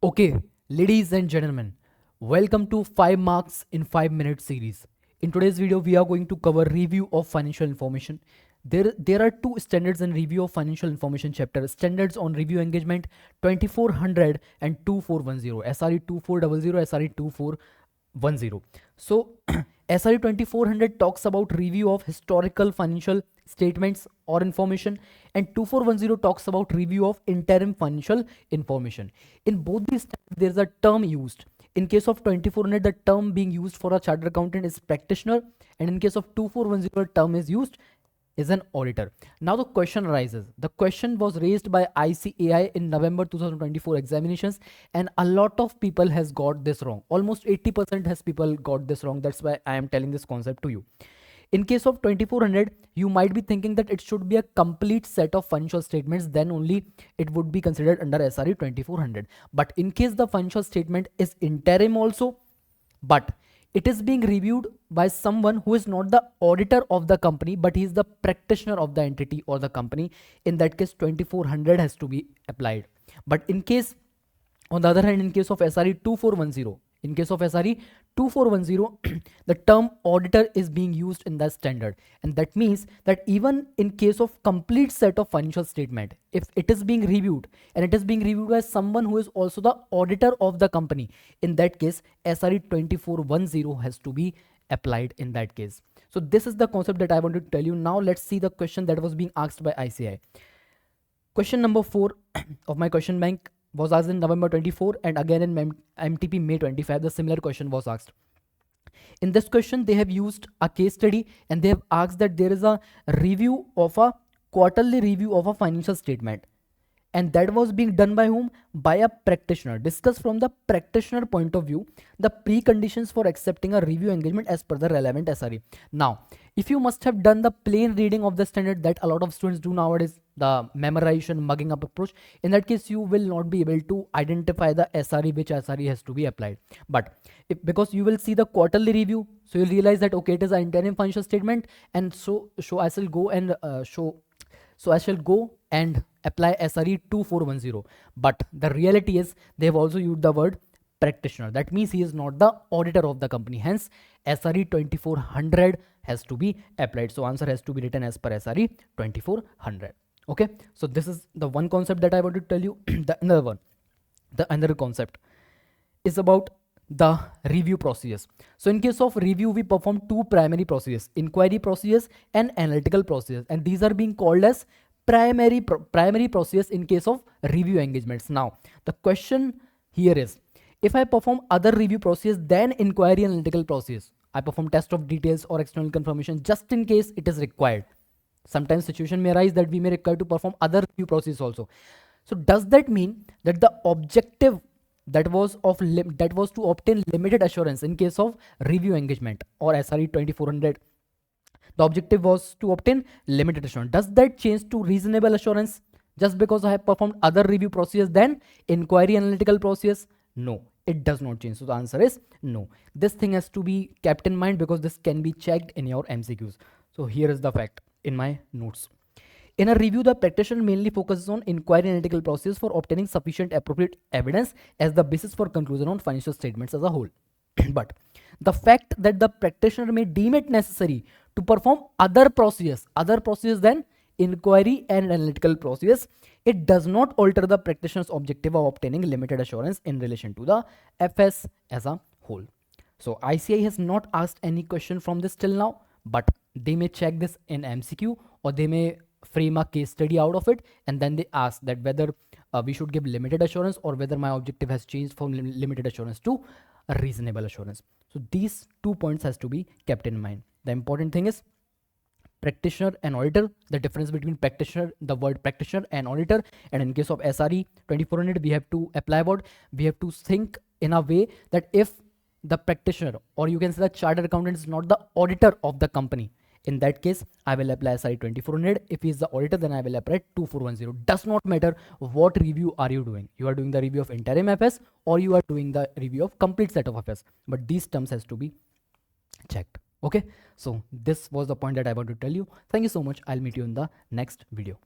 Okay, ladies and gentlemen, welcome to 5 marks in 5 minutes series. In today's video, we are going to cover review of financial information. There are two standards in review of financial information chapter. Standards on review engagement 2400 and 2410. SRE 2400, SRE 2410. So SRE 2400 talks about review of historical financial statements or information, and 2410 talks about review of interim financial information. In both these there is a term used. In case of 2400, the term being used for a chartered accountant is practitioner, and in case of 2410, term is used is an auditor. Now the question arises. The question was raised by ICAI in November 2024 examinations, and a lot of people has got this wrong. Almost 80% has people got this wrong. That's why I am telling this concept to you. In case of 2400, you might be thinking that it should be a complete set of financial statements, then only it would be considered under SRE 2400. But in case the financial statement is interim also, but it is being reviewed by someone who is not the auditor of the company, but he is the practitioner of the entity or the company. In that case, 2400 has to be applied. But in case, on the other hand, in case of SRE 2410, in case of SRE 2410, the term auditor is being used in the standard. And that means that even in case of complete set of financial statement, if it is being reviewed and it is being reviewed by someone who is also the auditor of the company, in that case, SRE 2410 has to be applied in that case. So this is the concept that I want to tell you. Now let's see the question that was being asked by ICAI. Question number 4 of my question bank was asked in November 24, and again in MTP May 25, the similar question was asked. In this question, they have used a case study and they have asked that there is a review of a quarterly review of a financial statement. And that was being done by whom? By a practitioner. Discuss from the practitioner point of view the preconditions for accepting a review engagement as per the relevant SRE. Now, if you must have done the plain reading of the standard that a lot of students do nowadays, the memorization, mugging up approach, in that case, you will not be able to identify the SRE, which SRE has to be applied. But because you will see the quarterly review, so you'll realize that, okay, it is an interim financial statement, and so I shall go and apply SRE 2410. But the reality is they have also used the word practitioner. That means he is not the auditor of the company. Hence, SRE 2400 has to be applied. So answer has to be written as per SRE 2400. Okay. So this is the one concept that I want to tell you. The another concept is about the review procedures. So in case of review, we perform two primary procedures: inquiry procedures and analytical procedures, and these are being called as primary procedures in case of review engagements. Now the question here is, if I perform other review procedures than inquiry and analytical procedures, I perform test of details or external confirmation just in case it is required. Sometimes situation may arise that we may require to perform other review procedures also. So does that mean that the objective that was to obtain limited assurance in case of review engagement or SRE 2400, the objective was to obtain limited assurance? Does that change to reasonable assurance just because I have performed other review procedures than inquiry analytical procedures? No, it does not change. So the answer is no. This thing has to be kept in mind because this can be checked in your MCQs. So here is the fact in my notes. In a review, the practitioner mainly focuses on inquiry analytical process for obtaining sufficient appropriate evidence as the basis for conclusion on financial statements as a whole. But the fact that the practitioner may deem it necessary to perform other procedures than inquiry and analytical procedures, it does not alter the practitioner's objective of obtaining limited assurance in relation to the FS as a whole. So ICAI has not asked any question from this till now, but they may check this in MCQ, or they may frame a case study out of it, and then they ask that whether we should give limited assurance or whether my objective has changed from limited assurance to a reasonable assurance. So these 2 points has to be kept in mind. The important thing is practitioner and auditor, the difference between practitioner, the word practitioner and auditor. And in case of SRE 2400, we have to apply what? We have to think in a way that if the practitioner, or you can say the chartered accountant, is not the auditor of the company, in that case, I will apply SRE 2400. If he is the auditor, then I will apply 2410. Does not matter what review are you doing. You are doing the review of interim FS or you are doing the review of complete set of FS. But these terms has to be checked. Okay. So this was the point that I want to tell you. Thank you so much. I'll meet you in the next video.